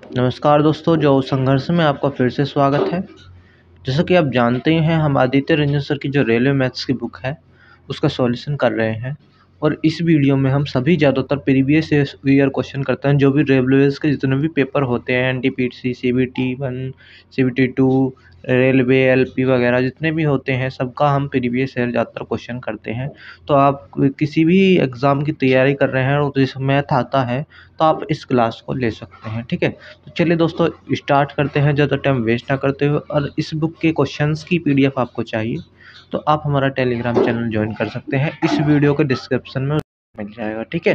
नमस्कार दोस्तों, जो संघर्ष में आपका फिर से स्वागत है। जैसा कि आप जानते ही हैं, हम आदित्य रंजन सर की जो रेलवे मैथ्स की बुक है, उसका सॉल्यूशन कर रहे हैं। और इस वीडियो में हम सभी ज़्यादातर प्रीवियस ईयर क्वेश्चन करते हैं, जो भी रेलवेज़ के जितने भी पेपर होते हैं, NTPC, CBT 1, CBT 2, railway, LP वगैरह जितने भी होते हैं, सबका हम प्रीवियस ईयर ज़्यादातर क्वेश्चन करते हैं। तो आप किसी भी एग्ज़ाम की तैयारी कर रहे हैं और जिसमें मैथ आता है, तो आप इस क्लास को ले सकते हैं, ठीक है। तो चलिए दोस्तों, स्टार्ट करते हैं ज़्यादा टाइम वेस्ट ना करते हुए। और इस बुक के क्वेश्चंस की पीडीएफ आपको चाहिए तो आप हमारा टेलीग्राम चैनल ज्वाइन कर सकते हैं, इस वीडियो के डिस्क्रिप्शन में मिल जाएगा, ठीक है।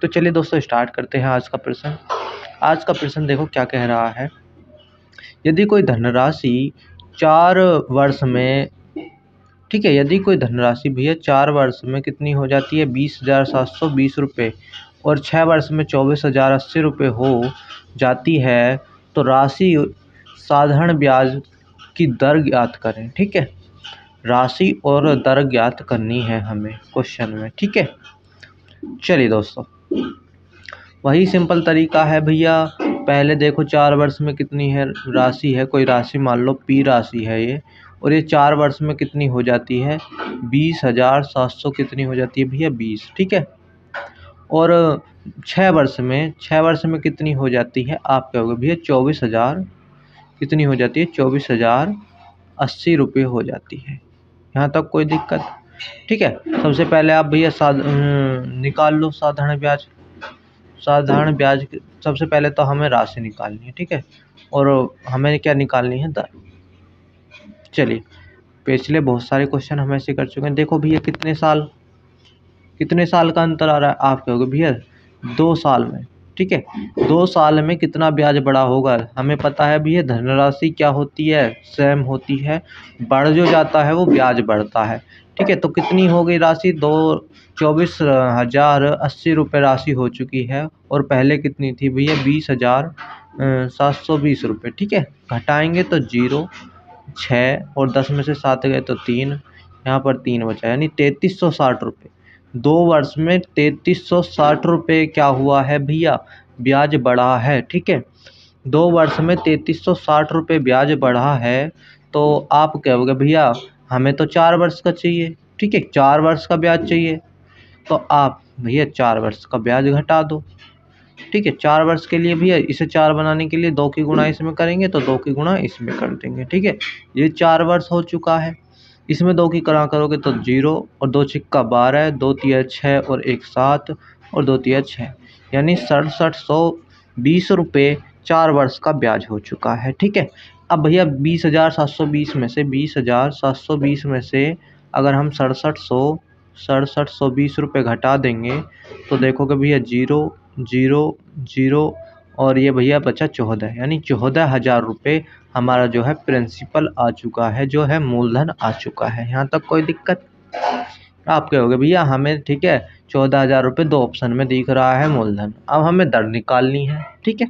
तो चलिए दोस्तों, स्टार्ट करते हैं आज का प्रश्न। आज का प्रश्न देखो क्या कह रहा है। यदि कोई धनराशि 4 वर्ष में, ठीक है, यदि कोई धनराशि भैया 4 वर्ष में कितनी हो जाती है, 20,720 रुपये, और 6 वर्ष में 24,080 रुपये हो जाती है, तो राशि साधारण ब्याज की दर ज्ञात करें, ठीक है। राशि और दर ज्ञात करनी है हमें क्वेश्चन में, ठीक है। चलिए दोस्तों, वही सिंपल तरीका है भैया। पहले देखो 4 वर्ष में कितनी है राशि है, कोई राशि मान लो पी राशि है ये, और ये 4 वर्ष में कितनी हो जाती है, 20,700 कितनी हो जाती है भैया, 20, ठीक है। और 6 वर्ष में कितनी हो जाती है, आप कहोगे भैया 24,000 कितनी हो जाती है, 24,080 रुपये हो जाती है। यहाँ तक कोई दिक्कत, ठीक है। सबसे पहले आप भैया निकाल लो साधारण ब्याज। सबसे पहले तो हमें राशि निकालनी है, ठीक है, और हमें क्या निकालनी है, दर। चलिए, पिछले बहुत सारे क्वेश्चन हम ऐसे कर चुके हैं। देखो भैया कितने साल का अंतर आ रहा है, आप कहोगे भैया 2 साल में, ठीक है। 2 साल में कितना ब्याज बढ़ा होगा, हमें पता है भैया धनराशि क्या होती है, सेम होती है, बढ़ जो जाता है वो ब्याज बढ़ता है, ठीक है। तो कितनी हो गई राशि, 24,080 रुपये राशि हो चुकी है, और पहले कितनी थी भैया, 20,720 रुपये, ठीक है। घटाएंगे तो 0, 6 और 10 में से 7 गए तो 3, यहाँ पर 3 बचा, यानी 3360 रुपये। 2 वर्ष में 3360 रुपये क्या हुआ है भैया, ब्याज बढ़ा है, ठीक है। 2 वर्ष में 3360 रुपये ब्याज बढ़ा है। तो आप कहोगे भैया हमें तो 4 वर्ष का चाहिए, ठीक है, 4 वर्ष का ब्याज चाहिए। तो आप भैया 4 वर्ष का ब्याज घटा दो, ठीक है। 4 वर्ष के लिए भैया इसे 4 बनाने के लिए 2 की गुणा इसमें करेंगे तो 2 की गुणा इसमें कर देंगे, ठीक है। ये 4 वर्ष हो चुका है। इसमें 2 की गुणा करोगे तो 0, और 2 छिक्का 12, 2 तिया 6 और 1 7, और 2 तिया 6, यानी 6720 रुपये 4 वर्ष का ब्याज हो चुका है, ठीक है। अब भैया 20,720 में से अगर हम 6720 रुपये घटा देंगे तो देखोगे भैया 0 0 0, और ये भैया बचा 14, यानी 14,000 रुपये हमारा जो है प्रिंसिपल आ चुका है, जो है मूलधन आ चुका है। यहाँ तक कोई दिक्कत, आप कहोगे भैया हमें, ठीक है, 14,000 रुपये 2 ऑप्शन में दिख रहा है मूलधन। अब हमें दर निकालनी है, ठीक है।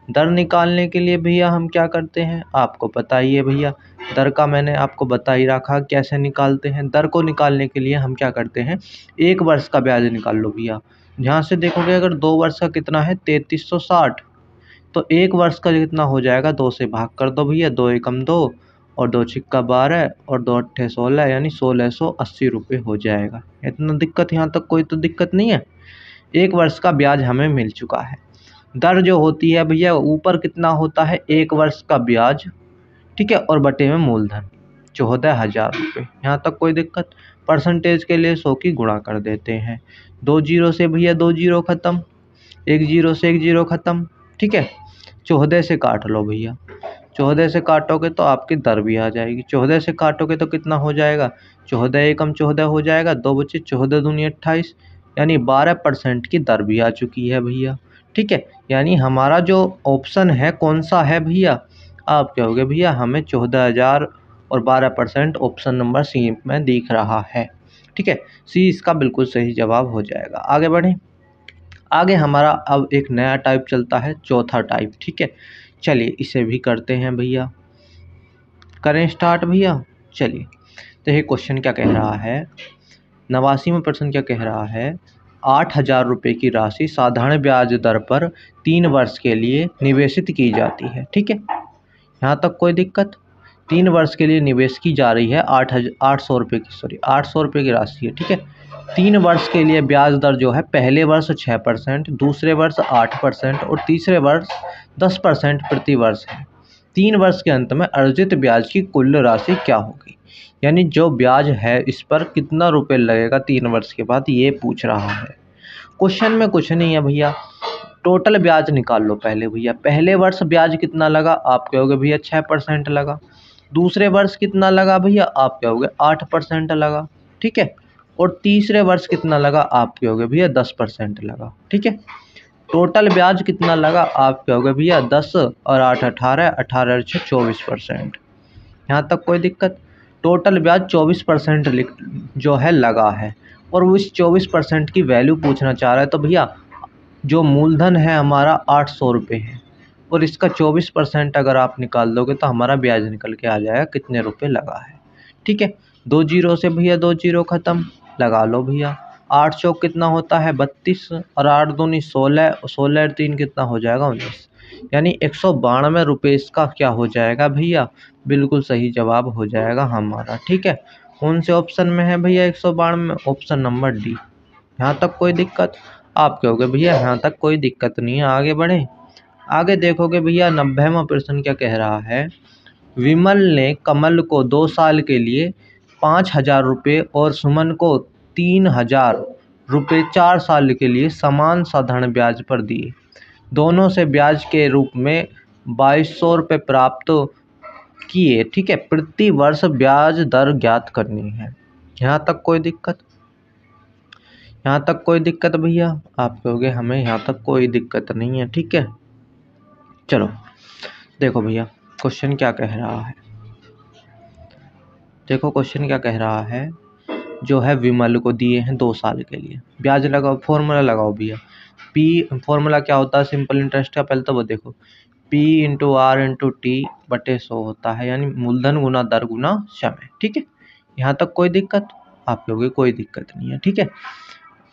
दर निकालने के लिए भैया हम क्या करते हैं, आपको पता ही है भैया, दर का मैंने आपको बता ही रखा कैसे निकालते हैं। दर को निकालने के लिए हम क्या करते हैं, 1 वर्ष का ब्याज निकाल लो भैया। यहाँ से देखोगे अगर 2 वर्ष का कितना है, 3360, तो 1 वर्ष का कितना हो जाएगा, 2 से भाग कर दो भैया, 2 एकम 2, और 2 छिक्का 12, और 2 अट्ठे 16, यानी 1680 रुपये हो जाएगा। इतना दिक्कत, यहाँ तक कोई तो दिक्कत नहीं है। 1 वर्ष का ब्याज हमें मिल चुका है। दर जो होती है भैया, ऊपर कितना होता है, 1 वर्ष का ब्याज, ठीक है, और बटे में मूलधन 14,000 रुपये। यहाँ तक कोई दिक्कत। परसेंटेज के लिए 100 की गुणा कर देते हैं। 2 जीरो से भैया 2 जीरो खत्म, 1 जीरो से 1 जीरो खत्म, ठीक है। 14 से काट लो भैया, 14 से काटोगे तो आपकी दर भी आ जाएगी। 14 से काटोगे तो कितना हो जाएगा, 14 एकम 14 हो जाएगा, 2 बचे 14 दूनी 28, यानी 12% की दर भी आ चुकी है भैया, ठीक है। यानी हमारा जो ऑप्शन है कौन सा है भैया, आप कहोगे भैया हमें 14,000 और 12% ऑप्शन नंबर सी में दिख रहा है, ठीक है। सी इसका बिल्कुल सही जवाब हो जाएगा। आगे बढ़ें। आगे हमारा अब एक नया टाइप चलता है, चौथा टाइप, ठीक है। चलिए इसे भी करते हैं भैया, करें स्टार्ट भैया। चलिए, तो ये क्वेश्चन क्या कह रहा है, 89वां प्रश्न क्या कह रहा है, 8,000 रुपये की राशि साधारण ब्याज दर पर 3 वर्ष के लिए निवेशित की जाती है। ठीक है, यहाँ तक कोई दिक्कत? 3 वर्ष के लिए निवेश की जा रही है 800 रुपये की 800 रुपये की राशि है। ठीक है, 3 वर्ष के लिए ब्याज दर जो है पहले वर्ष 6%, दूसरे वर्ष 8% और तीसरे वर्ष 10% प्रति वर्ष है। 3 वर्ष के अंत में अर्जित ब्याज की कुल राशि क्या होगी? यानी जो ब्याज है इस पर कितना रुपये लगेगा 3 वर्ष के बाद, ये पूछ रहा है। क्वेश्चन में कुछ नहीं है भैया, टोटल ब्याज निकाल लो पहले भैया। पहले वर्ष ब्याज कितना लगा? आप कहोगे भैया 6% लगा। दूसरे वर्ष कितना लगा भैया? आप कहोगे 8% लगा। ठीक है, और तीसरे वर्ष कितना लगा? आप कहोगे भैया 10% लगा। ठीक है, टोटल ब्याज कितना लगा? आप कहोगे भैया 10 और 8 18, 18 और 6 24%। यहाँ तक कोई दिक्कत? टोटल ब्याज 24% जो है लगा है, और उस 24% की वैल्यू पूछना चाह रहा है। तो भैया जो मूलधन है हमारा 800 रुपये है, और इसका 24% अगर आप निकाल दोगे तो हमारा ब्याज निकल के आ जाएगा कितने रुपए लगा है। ठीक है, 2 जीरो से भैया 2 जीरो ख़त्म, लगा लो भैया। 8 चौक कितना होता है? 32, और 8 दूनी 16, 16 और 3 कितना हो जाएगा? 19। यानी 192 रुपये इसका क्या हो जाएगा भैया? बिल्कुल सही जवाब हो जाएगा हमारा। ठीक है, कौन से ऑप्शन में है भैया 192 में? Option number D. यहाँ तक कोई दिक्कत? आप कहोगे भैया यहाँ तक कोई दिक्कत नहीं है, आगे बढ़े। आगे देखोगे भैया 90वां प्रश्न क्या कह रहा है? विमल ने कमल को 2 साल के लिए 5,000 रुपये और सुमन को 3,000 रुपये 4 साल के लिए समान साधारण ब्याज पर दिए। दोनों से ब्याज के रूप में 2200 रुपये प्राप्त किए। ठीक है, प्रति वर्ष ब्याज दर ज्ञात करनी है। यहाँ तक कोई दिक्कत? यहाँ तक कोई दिक्कत भैया? आप कहोगे हमें यहाँ तक कोई दिक्कत नहीं है। ठीक है, चलो देखो भैया क्वेश्चन क्या कह रहा है। देखो क्वेश्चन क्या कह रहा है, जो है विमल को दिए हैं 2 साल के लिए ब्याज लगाओ, फॉर्मूला लगाओ भैया। पी फॉर्मूला क्या होता है सिंपल इंटरेस्ट का? पहले तो वो देखो, P into R into T बटे 100 होता है, यानी मूलधन गुना दर गुना समय। ठीक है, यहाँ तक कोई दिक्कत? आप कहोगे कोई दिक्कत नहीं है। ठीक है,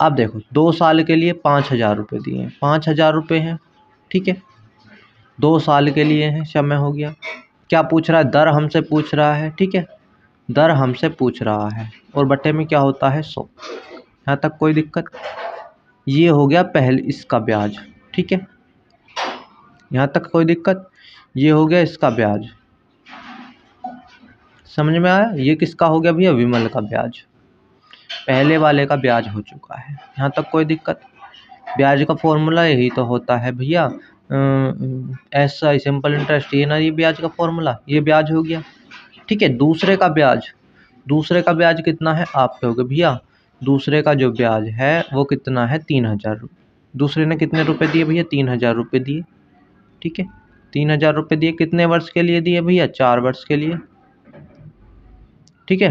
अब देखो 2 साल के लिए 5,000 रुपये दिए हैं, 5,000 रुपये हैं। ठीक है, 2 साल के लिए हैं, समय हो गया। क्या पूछ रहा है? दर हमसे पूछ रहा है। ठीक है, दर हमसे पूछ रहा है, और बटे में क्या होता है? 100। यहाँ तक कोई दिक्कत? ये हो गया पहले इसका ब्याज। ठीक है, यहाँ तक कोई दिक्कत? ये हो गया इसका ब्याज, समझ में आया? ये किसका हो गया भैया? विमल का ब्याज, पहले वाले का ब्याज हो चुका है। यहाँ तक कोई दिक्कत? ब्याज का फॉर्मूला यही तो होता है भैया, ऐसा सिंपल इंटरेस्ट, ये ना, ये ब्याज का फॉर्मूला, ये ब्याज हो गया। ठीक है, दूसरे का ब्याज कितना है? आप कहोगे भैया दूसरे का जो ब्याज है वो कितना है? 3,000 रुपये। दूसरे ने कितने रुपए दिए भैया? 3,000 रुपये दिए। ठीक है, 3,000 रुपये दिए, कितने वर्ष के लिए दिए भैया? 4 वर्ष के लिए। ठीक है,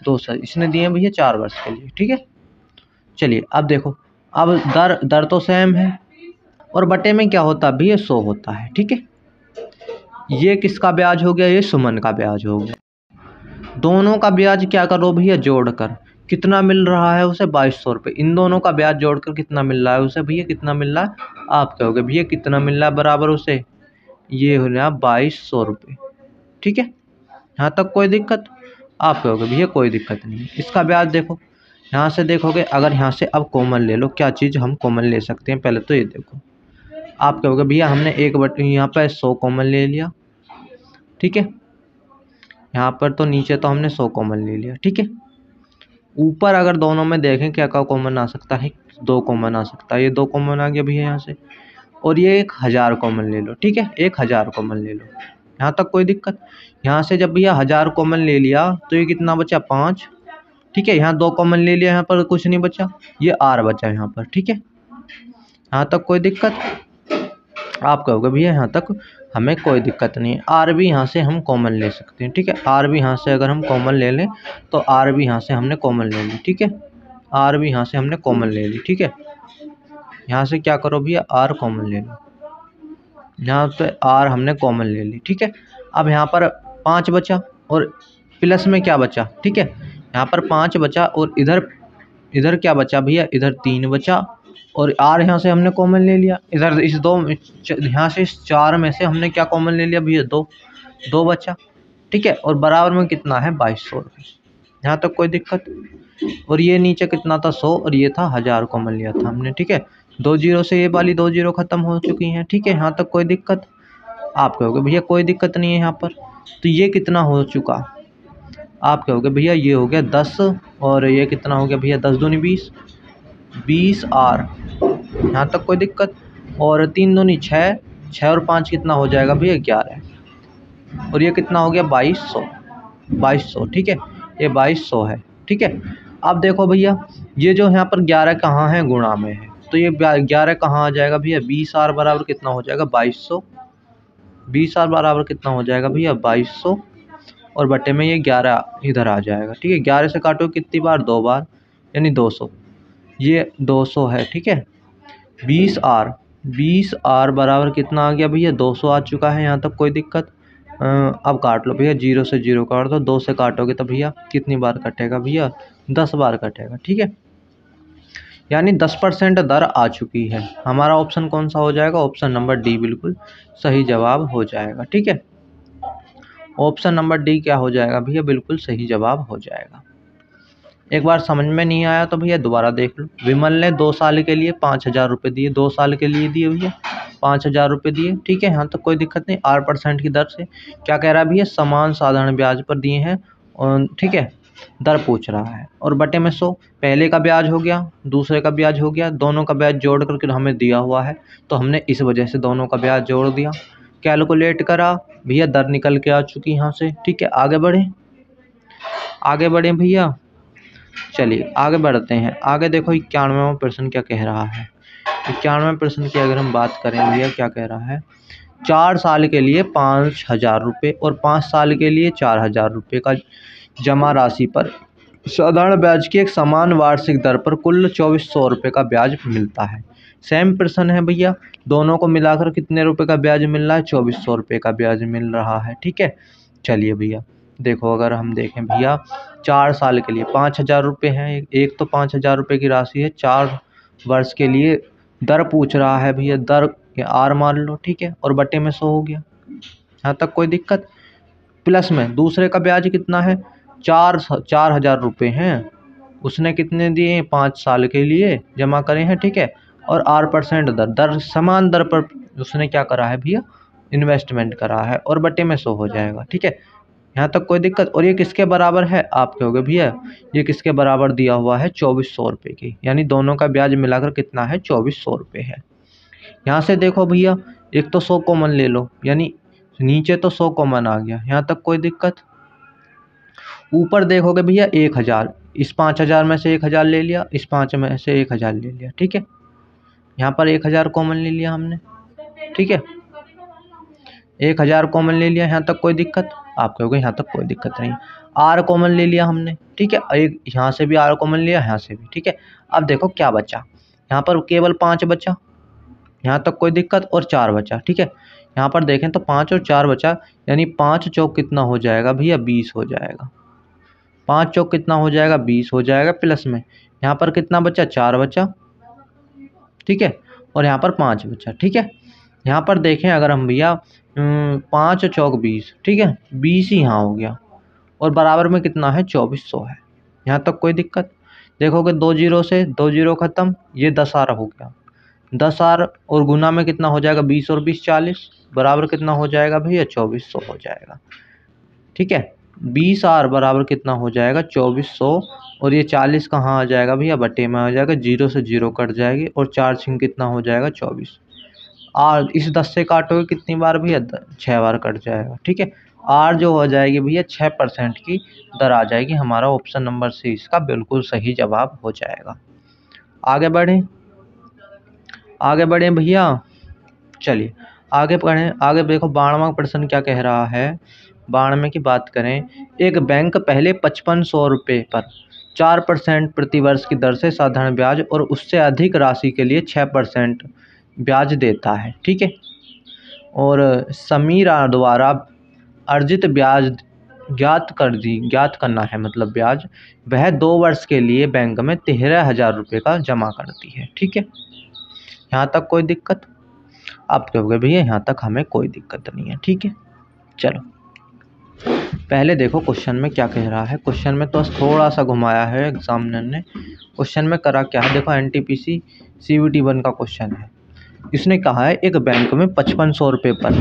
2 साल इसने दिए भैया 4 वर्ष के लिए। ठीक है, चलिए अब देखो, अब दर तो सेम है, और बटे में क्या होता है भैया? 100 होता है। ठीक है, ये किसका ब्याज हो गया? ये सुमन का ब्याज हो गया। दोनों का ब्याज क्या करो भैया? जोड़कर कितना मिल रहा है उसे? 2200 रुपये। इन दोनों का ब्याज जोड़कर कितना मिल रहा है उसे भैया? कितना मिल रहा है? आप कहोगे भैया कितना मिल रहा है बराबर उसे? ये हो रहा 2200 रुपये। ठीक है, यहाँ तक कोई दिक्कत? आप कहोगे भैया कोई दिक्कत नहीं। इसका ब्याज देखो, यहाँ से देखोगे, अगर यहाँ से अब कॉमन ले लो, क्या चीज़ हम कॉमन ले सकते हैं? पहले तो ये देखो, आप कहोगे भैया हमने एक बटे यहाँ पर 100 कॉमन ले लिया। ठीक है, यहाँ पर तो नीचे तो हमने 100 कॉमन ले लिया। ठीक है, ऊपर अगर दोनों में देखें क्या क्या कॉमन आ सकता है? 2 कॉमन आ सकता है, ये 2 कॉमन आ गया भैया यहाँ से, और ये 1,000 कॉमन ले लो। ठीक है, 1,000 कॉमन ले लो। यहाँ तक कोई दिक्कत? यहाँ से जब भैया 1,000 कॉमन ले लिया तो ये कितना बचा? 5। ठीक है, यहाँ 2 कॉमन ले लिया, यहाँ पर कुछ नहीं बचा, ये R बचा यहाँ पर। ठीक है, यहाँ तक कोई दिक्कत? आप कहोगे भैया यहाँ तक हमें कोई दिक्कत नहीं है। R भी यहाँ से हम कॉमन ले सकते हैं। ठीक है, R भी यहाँ से अगर हम कॉमन ले लें तो R भी यहाँ से हमने कॉमन ले ली। ठीक है, R भी यहाँ से हमने कॉमन ले ली। ठीक है, यहाँ से क्या करो भैया? R कॉमन ले लो, यहाँ पे R हमने कॉमन ले ली। ठीक है, अब यहाँ पर 5 बचा, और प्लस में क्या बचा, ठीक है, यहाँ पर 5 बचा और इधर क्या बचा भैया, इधर 3 बचा और आर यहाँ से हमने कॉमन ले लिया। इधर इस यहाँ से इस 4 में से हमने क्या कॉमन ले लिया भैया, 2 बचा, ठीक है। और बराबर में कितना है, 2200 रुपये। यहाँ तक कोई दिक्कत। और ये नीचे कितना था, 100 और ये था 1000 कॉमन लिया था हमने, ठीक है। 2 जीरो से ये वाली 2 जीरो खत्म हो चुकी हैं, ठीक है। यहाँ तक कोई दिक्कत। आप कहोगे भैया कोई दिक्कत नहीं है यहाँ पर, तो ये कितना हो चुका, आप कहोगे भैया ये हो गया 10 और ये कितना हो गया भैया, 10 दूनी 20 आर। यहाँ तक कोई दिक्कत। और 3 दूनी 6, 6 और 5 कितना हो जाएगा भैया, 11। और ये कितना हो गया, 2200, ठीक है। ये 2200 है, ठीक है। अब देखो भैया ये जो यहाँ पर 11 कहाँ है, गुणा में है, तो ये 11 कहाँ आ जाएगा भैया, 20 आर बराबर कितना हो जाएगा, 2200। 20 आर बराबर कितना हो जाएगा भैया, 2200 और बटे में ये 11 इधर आ जाएगा, ठीक है। 11 से काटो कितनी बार, 2 बार, यानी 200। ये 200 है, ठीक है। 20 आर बराबर कितना आ गया भैया, 200 आ चुका है। यहाँ तक कोई दिक्कत। अब काट लो भैया, 0 से 0 काट दो, 2 से काटोगे तो भैया कितनी बार कटेगा भैया, 10 बार कटेगा, ठीक है। यानी 10% दर आ चुकी है। हमारा ऑप्शन कौन सा हो जाएगा, ऑप्शन नंबर डी बिल्कुल सही जवाब हो जाएगा, ठीक है। ऑप्शन नंबर डी क्या हो जाएगा भैया, बिल्कुल सही जवाब हो जाएगा। एक बार समझ में नहीं आया तो भैया दोबारा देख लो। विमल ने 2 साल के लिए 5000 रुपये दिए, 2 साल के लिए दिए भैया 5000 रुपये दिए, ठीक है। यहाँ तक कोई दिक्कत नहीं। 8% की दर से क्या कह रहा है भैया, समान साधारण ब्याज पर दिए हैं और ठीक है, दर पूछ रहा है। और बटे में 100, पहले का ब्याज हो गया, दूसरे का ब्याज हो गया, दोनों का ब्याज जोड़ करके हमें दिया हुआ है, तो हमने इस वजह से दोनों का ब्याज जोड़ दिया। कैलकुलेट करा भैया, दर निकल के आ चुकी यहाँ से, ठीक है। आगे बढ़े भैया, चलिए आगे बढ़ते हैं। आगे देखो 91वां प्रश्न क्या कह रहा है। 91वें प्रश्न की अगर हम बात करें भैया, क्या कह रहा है, 4 साल के लिए 5000 रुपये और 5 साल के लिए 4000 रुपये का जमा राशि पर साधारण ब्याज की एक समान वार्षिक दर पर कुल 2400 रुपये का ब्याज मिलता है। सेम प्रश्न है भैया, दोनों को मिलाकर कितने रुपए का ब्याज मिल रहा है, 2400 रुपये का ब्याज मिल रहा है, ठीक है। चलिए भैया देखो, अगर हम देखें भैया 4 साल के लिए 5000 रुपये हैं, एक तो 5000 रुपये की राशि है, 4 वर्ष के लिए दर पूछ रहा है भैया, दर आर मान लो, ठीक है। और बटे में 100 हो गया, यहाँ तक कोई दिक्कत। प्लस में दूसरे का ब्याज कितना है, 4000 रुपये हैं, उसने कितने दिए, 5 साल के लिए जमा करे हैं, ठीक है। और 8% दर समान दर पर उसने क्या करा है भैया, इन्वेस्टमेंट करा है, और बटे में 100 हो जाएगा, ठीक है। यहाँ तक कोई दिक्कत। और ये किसके बराबर है, आप कहोगे भैया ये किसके बराबर दिया हुआ है, 2400 रुपये की, यानी दोनों का ब्याज मिलाकर कितना है, 2400 रुपये है। यहाँ से देखो भैया, एक तो 100 कॉमन ले लो, यानी नीचे तो 100 कॉमन आ गया, यहाँ तक कोई दिक्कत। ऊपर देखोगे भैया 1000, इस 5000 में से 1000 ले लिया, इस 5 में से 1000 ले लिया, ठीक है। यहाँ पर 1000 कॉमन ले लिया हमने, ठीक है, 1000 कॉमन ले लिया, यहाँ तक कोई दिक्कत। आप कहोगे यहाँ तक कोई दिक्कत नहीं। आर कॉमन ले लिया हमने, ठीक है, एक यहाँ से भी आर कॉमन लिया, यहाँ से भी, ठीक है। अब देखो क्या बचा, यहाँ पर केवल 5 बचा, यहाँ तक कोई दिक्कत, और 4 बचा, ठीक है। यहाँ पर देखें तो 5 और 4 बचा, यानी 5 चौक कितना हो जाएगा भैया, 20 हो जाएगा। 5 चौक कितना हो जाएगा, 20 हो जाएगा। प्लस में यहाँ पर कितना बचा, 4 बचा, ठीक है, और यहाँ पर 5 बचा, ठीक है। यहाँ पर देखें अगर हम भैया 5 चौक 20, ठीक है, 20 ही यहाँ हो गया, और बराबर में कितना है, 2400 है। यहाँ तक कोई दिक्कत। देखोगे 2 जीरो से 2 जीरो खत्म, ये 10 आर हो गया, 10 आर और गुना में कितना हो जाएगा, 20 और 20 40, बराबर कितना हो जाएगा भैया, 2400 हो जाएगा, ठीक है। 20 आर बराबर कितना हो जाएगा, 2400, और ये 40 कहाँ आ जाएगा भैया, बटे में आ जाएगा, 0 से 0 कट जाएगी, और 4 छिंग कितना हो जाएगा, 24। आर इस 10 से काटोगे कितनी बार भैया, 6 बार कट जाएगा, ठीक है। आर जो हो जाएगी भैया 6% की दर आ जाएगी। हमारा ऑप्शन नंबर सी इसका बिल्कुल सही जवाब हो जाएगा। आगे बढ़ें भैया, चलिए आगे पढ़ें। आगे देखो 92वां प्रश्न क्या कह रहा है। 92 की बात करें, एक बैंक पहले 5500 रुपये पर 4% प्रतिवर्ष की दर से साधारण ब्याज और उससे अधिक राशि के लिए 6% ब्याज देता है, ठीक है। और समीरा द्वारा अर्जित ब्याज ज्ञात करना है मतलब ब्याज, वह 2 वर्ष के लिए बैंक में 13,000 रुपये का जमा करती है। ठीक है, यहाँ तक कोई दिक्कत? आप कहोगे भैया यहाँ तक हमें कोई दिक्कत नहीं है। ठीक है, चलो पहले देखो क्वेश्चन में क्या कह रहा है। क्वेश्चन में तो थोड़ा सा घुमाया है एग्जामिनर ने। क्वेश्चन में करा क्या है, देखो एनटीपीसी CVT 1 का क्वेश्चन है। इसने कहा है एक बैंक में 5500 रुपये पर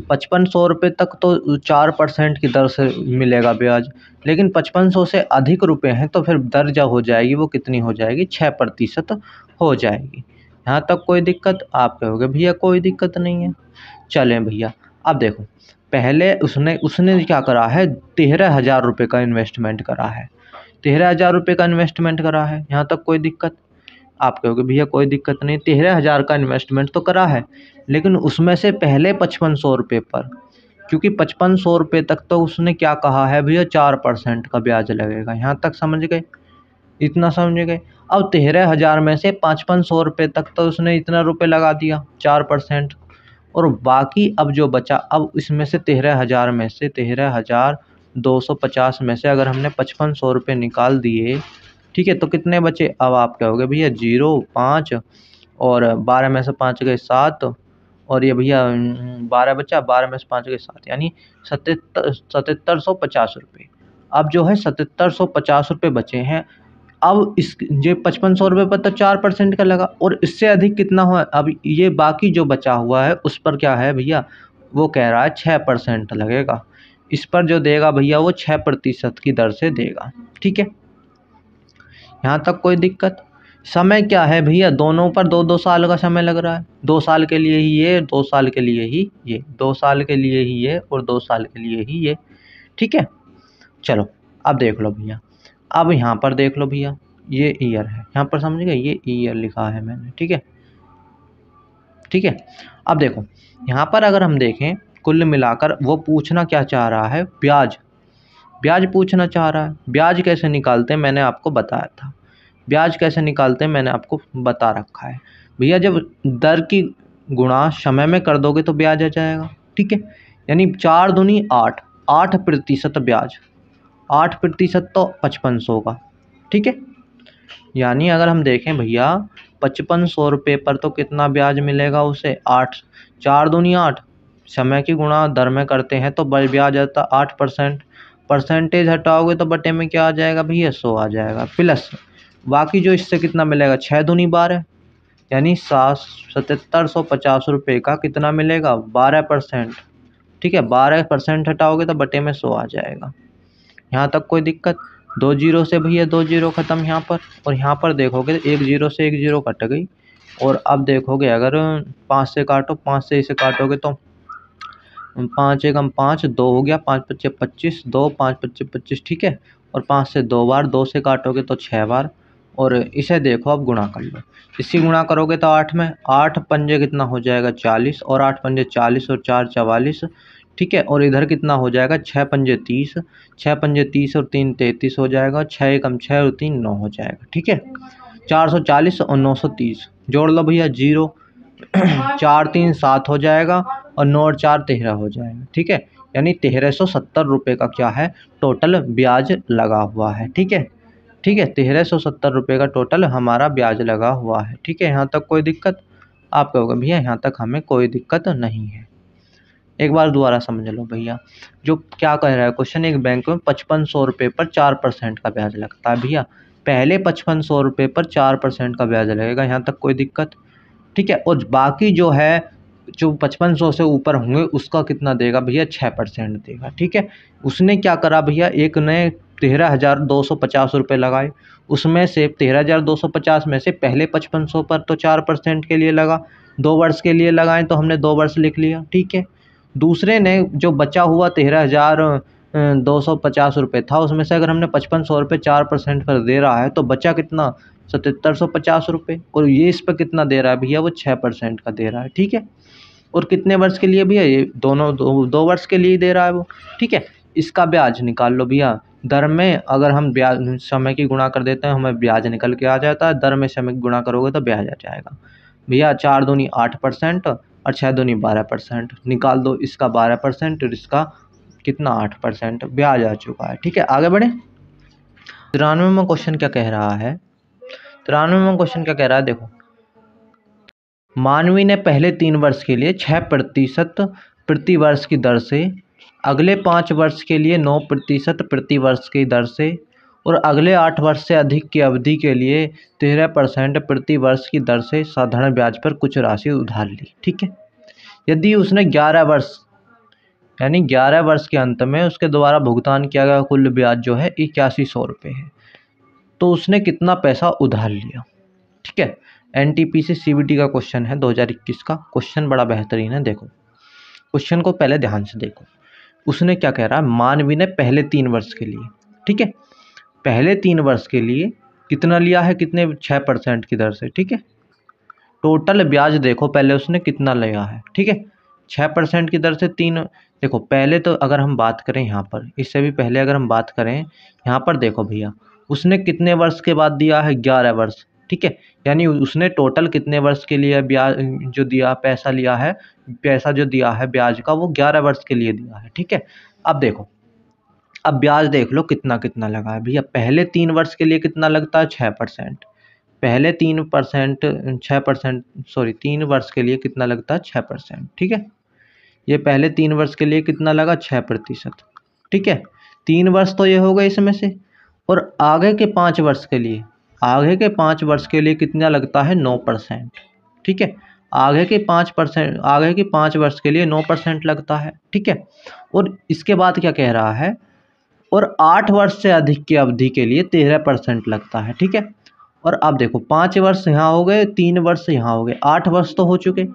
5500 रुपये तक तो 4% की दर से मिलेगा ब्याज, लेकिन 5500 से अधिक रुपए हैं तो फिर दर जो हो जाएगी वो कितनी हो जाएगी, 6% हो जाएगी। यहाँ तक कोई दिक्कत? आप कहोगे भैया कोई दिक्कत नहीं है। चलें भैया, अब देखो पहले उसने क्या करा है, 13,000 रुपये का इन्वेस्टमेंट करा है। 13,000 रुपये का इन्वेस्टमेंट करा है, यहाँ तक कोई दिक्कत? आप कहोगे भैया कोई दिक्कत नहीं, 13,000 का इन्वेस्टमेंट तो करा है, लेकिन उसमें से पहले 5500 रुपये पर, क्योंकि 5500 रुपये तक तो उसने क्या कहा है भैया, 4% का ब्याज लगेगा। यहाँ तक समझ गए? इतना समझ गए? अब 13,000 में से 500 रुपये तक तो उसने इतना रुपये लगा दिया 4%, और बाकी अब जो बचा, अब इसमें से 13,000 में से 13,250 में से अगर हमने 5500 रुपये निकाल दिए, ठीक है, तो कितने बचे? अब आप कहोगे भैया 0, 5 और 12 में से 5 गए 7, और ये भैया 12 बचा, 12 में से 5 गए 7, यानी 7750 रुपये। अब जो है 7750 रुपये बचे हैं। अब इस ये 5500 रुपये पर तो 4% का लगा, और इससे अधिक कितना हुआ? अब ये बाकी जो बचा हुआ है उस पर क्या है भैया, वो कह रहा है 6% लगेगा। इस पर जो देगा भैया वो 6% की दर से देगा। ठीक है, यहाँ तक कोई दिक्कत? समय क्या है भैया, दोनों पर 2-2 साल का समय लग रहा है। 2 साल के लिए ही ये, 2 साल के लिए ही ये, 2 साल के लिए ही ये, और 2 साल के लिए ही ये। ठीक है, चलो अब देख लो भैया, अब यहाँ पर देख लो भैया, ये ईयर है, यहाँ पर समझ गए, ये ईयर लिखा है मैंने। ठीक है, ठीक है, अब देखो यहाँ पर अगर हम देखें कुल मिलाकर वो पूछना क्या चाह रहा है, ब्याज पूछना चाह रहा है। ब्याज कैसे निकालते हैं मैंने आपको बताया था, ब्याज कैसे निकालते हैं मैंने आपको बता रखा है भैया। जब दर की गुणा समय में कर दोगे तो ब्याज आ जाएगा। ठीक है, यानी 4 दूनी 8, 8% ब्याज, 8% तो 5500 का। ठीक है, यानी अगर हम देखें भैया 5500 रुपये पर तो कितना ब्याज मिलेगा उसे, 8, 4 दूनी 8, समय की गुणा दर में करते हैं तो ब्याज आता 8%। परसेंटेज हटाओगे तो बटे में क्या आ जाएगा भैया, 100 आ जाएगा, प्लस बाकी जो इससे कितना मिलेगा, 6 दूनी 12, यानी 7750 रुपये का कितना मिलेगा, 12%। ठीक है, 12% हटाओगे तो बटे में 100 आ जाएगा। यहाँ तक कोई दिक्कत? 2 जीरो से भैया 2 जीरो ख़त्म यहाँ पर, और यहाँ पर देखोगे 1 जीरो से 1 जीरो कट गई, और अब देखोगे अगर 5 से काटो, 5 से इसे काटोगे तो 5 एकम 5, 2 हो गया, 5 पच्चे 25, 2 5 पच्चे 25। ठीक है, और 5 से 2 बार, 2 से काटोगे तो 6 बार, और इसे देखो अब गुणा कर लो। इसी गुणा करोगे तो 8 में, 8 पंजे कितना हो जाएगा 40, और 8 पंजे 40 और 4 44। ठीक है, और इधर कितना हो जाएगा, 6 पंजे 30, 6 पंजे 30 और 3 33 हो जाएगा, 6 एकम 6 और 3 9 हो जाएगा। ठीक है, 440 और 930 जोड़ लो भैया, 0 4 3 7 हो जाएगा, और 9 और 4 13 हो जाएगा। ठीक है, यानी 1370 रुपये का क्या है, टोटल ब्याज लगा हुआ है। ठीक है, ठीक है, 1370 रुपये का टोटल हमारा ब्याज लगा हुआ है। ठीक है, यहाँ तक कोई दिक्कत? आप कहोगे भैया यहाँ तक हमें कोई दिक्कत नहीं है। एक बार दोबारा समझ लो भैया, जो क्या कह रहा है क्वेश्चन, एक बैंक में 5500 रुपये पर 4% का ब्याज लगता है भैया, पहले 5500 रुपये पर 4% का ब्याज लगेगा। यहाँ तक कोई दिक्कत? ठीक है, और बाकी जो है जो 5500 से ऊपर होंगे उसका कितना देगा भैया, 6% देगा। ठीक है, उसने क्या करा भैया, एक ने 13,250 रुपये लगाए, उसमें से 13,250 में से पहले 5500 पर तो 4% के लिए लगा, 2 वर्ष के लिए लगाएं तो हमने 2 वर्ष लिख लिया। ठीक है, दूसरे ने जो बचा हुआ 13,250 रुपये था, उसमें से अगर हमने 5500 रुपये 4% पर दे रहा है तो बचा कितना, 7750 रुपये, और ये इस पर कितना दे रहा है भैया, वो 6% का दे रहा है। ठीक है, और कितने वर्ष के लिए भैया, ये दोनों 2 वर्ष के लिए दे रहा है वो। ठीक है, इसका ब्याज निकाल लो भैया, दर में अगर हम ब्याज समय की गुणा कर देते हैं हमें ब्याज निकल के आ जाता है, दर में समय की गुणा करोगे तो ब्याज आ जाएगा भैया। 4 दूनी 8% और 6 दूनी 12%, निकाल दो इसका 12% और इसका कितना 8% ब्याज आ चुका है। ठीक है, आगे बढ़े। 93वां क्वेश्चन क्या कह रहा है, 93वां क्वेश्चन क्या कह रहा है, देखो। मानवी ने पहले 3 वर्ष के लिए 6% प्रति वर्ष की दर से, अगले 5 वर्ष के लिए 9% प्रति वर्ष की दर से और अगले 8 वर्ष से अधिक की अवधि के लिए 13% प्रति वर्ष की दर से साधारण ब्याज पर कुछ राशि उधार ली। ठीक है, यदि उसने 11 वर्ष यानी 11 वर्ष के अंत में उसके द्वारा भुगतान किया गया कुल ब्याज जो है 8100 रुपये है, तो उसने कितना पैसा उधार लिया। ठीक है, एनटीपीसी सीबीटी का क्वेश्चन है 2021 का। क्वेश्चन बड़ा बेहतरीन है, देखो क्वेश्चन को पहले ध्यान से देखो। उसने क्या कह रहा है, मानवी ने पहले 3 वर्ष के लिए, ठीक है, पहले 3 वर्ष के लिए कितना लिया है, कितने 6% की दर से। ठीक है, टोटल ब्याज देखो पहले उसने कितना लिया है। ठीक है, 6% की दर से 3, देखो पहले तो अगर हम बात करें यहाँ पर, इससे भी पहले अगर हम बात करें यहाँ पर, देखो भैया उसने कितने वर्ष के बाद दिया है, 11 वर्ष। ठीक है, यानी उसने टोटल कितने वर्ष के लिए ब्याज जो दिया, पैसा लिया है, पैसा जो दिया है ब्याज का, वो 11 वर्ष के लिए दिया है। ठीक है, अब देखो, अब ब्याज देख लो कितना कितना लगा है भैया। पहले 3 वर्ष के लिए कितना लगता है, 6%। पहले 3% 6%, सॉरी 3 वर्ष के लिए कितना लगता है, 6%। ठीक है, ये पहले 3 वर्ष के लिए कितना लगा, 6%। ठीक है, 3 वर्ष तो ये हो गए इसमें से, और आगे के 5 वर्ष के लिए, आगे के 5 वर्ष के लिए कितना लगता है, 9%। ठीक है, आगे के 5%, आगे के 5 वर्ष के लिए 9% लगता है। ठीक है, और इसके बाद क्या कह रहा है, और 8 वर्ष से अधिक की अवधि के लिए 13% लगता है। ठीक है, और अब देखो 5 वर्ष यहाँ हो गए, 3 वर्ष यहाँ हो गए, 8 वर्ष तो हो चुके,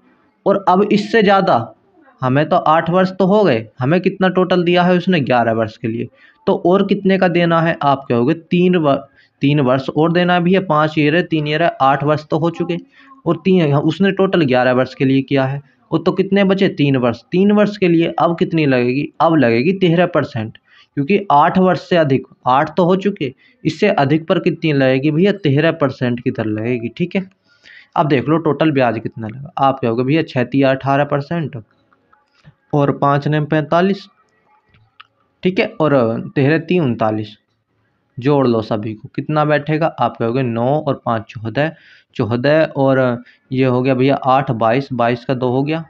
और अब इससे ज़्यादा हमें तो 8 वर्ष तो हो गए, हमें कितना टोटल दिया है उसने, 11 वर्ष के लिए, तो और कितने का देना है, आप कहोगे 3 वर्ष और देना भी है, 5 ईयर है, 3 ईयर है, 8 वर्ष तो हो चुके, और 3 उसने टोटल 11 वर्ष के लिए किया है, वो तो कितने बचे, 3 वर्ष। 3 वर्ष के लिए अब कितनी लगेगी, अब लगेगी 13%, क्योंकि 8 वर्ष से अधिक, 8 तो हो चुके, इससे अधिक पर कितनी लगेगी भैया, 13% की दर लगेगी। ठीक है, अब देख लो टोटल ब्याज कितना लगा, आप कहोगे भैया 6 18% और 5 ने 45। ठीक है, और 13 3 39, जोड़ लो सभी को, कितना बैठेगा, आप कहोगे 9 और 5 14, 14 और ये हो गया भैया 8 22, 22 का 2 हो गया,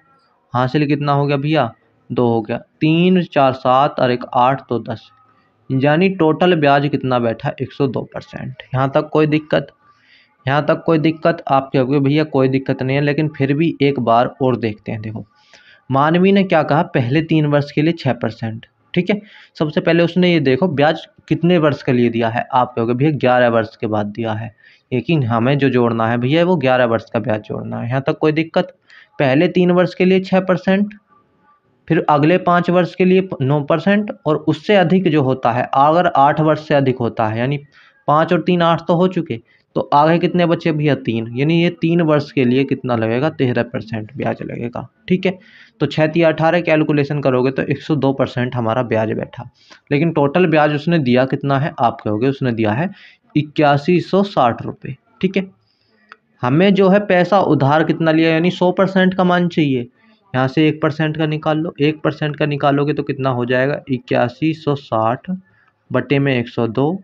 हासिल कितना हो गया भैया, 2 हो गया, 3 4 7 और 1 8 तो 10, यानी टोटल ब्याज कितना बैठा, 102%। यहाँ तक कोई दिक्कत, यहाँ तक कोई दिक्कत, आप कहोगे भैया कोई दिक्कत नहीं है, लेकिन फिर भी एक बार और देखते हैं। देखो मानवी ने क्या कहा, पहले 3 वर्ष के लिए 6%। ठीक है, सबसे पहले उसने ये देखो ब्याज कितने वर्ष के लिए दिया है, आप कहोगे भैया 11 वर्ष के बाद दिया है, लेकिन हमें जो जोड़ना है भैया वो 11 वर्ष का ब्याज जोड़ना है। यहाँ तक कोई दिक्कत, पहले 3 वर्ष के लिए 6%, फिर अगले 5 वर्ष के लिए 9%, और उससे अधिक जो होता है, अगर 8 वर्ष से अधिक होता है, यानी 5 और 3 8 तो हो चुके, तो आगे कितने बचे भैया, 3, यानी ये 3 वर्ष के लिए कितना लगेगा, 13% ब्याज लगेगा। ठीक है, तो 6 3 18 कैलकुलेशन करोगे तो 102% हमारा ब्याज बैठा, लेकिन टोटल ब्याज उसने दिया कितना है, आप कहोगे उसने दिया है 8160 रुपये। ठीक है, हमें जो है पैसा उधार कितना लिया, यानी 100% का मान चाहिए, यहाँ से 1% का निकाल लो, 1% का निकालोगे तो कितना हो जाएगा, 8160 बटे में 102,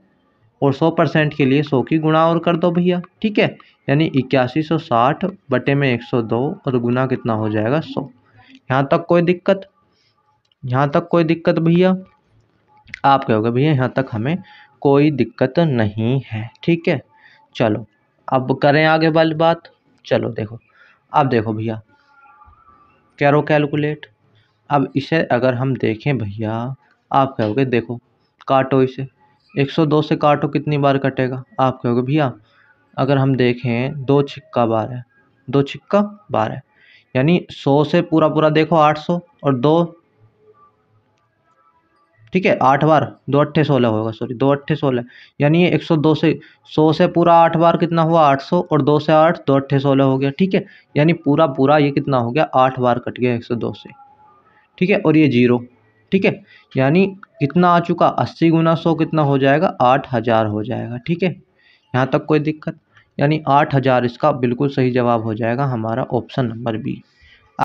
और 100% के लिए 100 की गुणा और कर दो भैया। ठीक है, यानी 8160 बटे में 102 और गुना कितना हो जाएगा, 100। यहाँ तक कोई दिक्कत, यहाँ तक कोई दिक्कत भैया, आप कहोगे भैया यहाँ तक हमें कोई दिक्कत नहीं है। ठीक है, चलो अब करें आगे वाली बात। चलो देखो, अब देखो भैया करो कैलकुलेट। अब इसे अगर हम देखें भैया, आप कहोगे देखो काटो इसे, 102 से काटो कितनी बार कटेगा, आप कहोगे भैया अगर हम देखें 2 छिक्का 12, 2 छिक्का 12, यानी 100 से पूरा पूरा देखो 800 और 2, ठीक है 8 बार, 2 अट्ठे 16 होगा, सॉरी 2 अट्ठे 16, यानी ये 102 से 100 से पूरा 8 बार कितना हुआ, 800, और 2 से 8 2 अट्ठे 16 हो गया। ठीक है, यानी पूरा पूरा ये कितना हो गया, 8 बार कट गया 102 से। ठीक है, और ये 0। ठीक है, यानी कितना आ चुका, 80 गुना 100 कितना हो जाएगा, 8000 हो जाएगा। ठीक है, यहाँ तक कोई दिक्कत, यानी 8000 इसका बिल्कुल सही जवाब हो जाएगा हमारा ऑप्शन नंबर बी।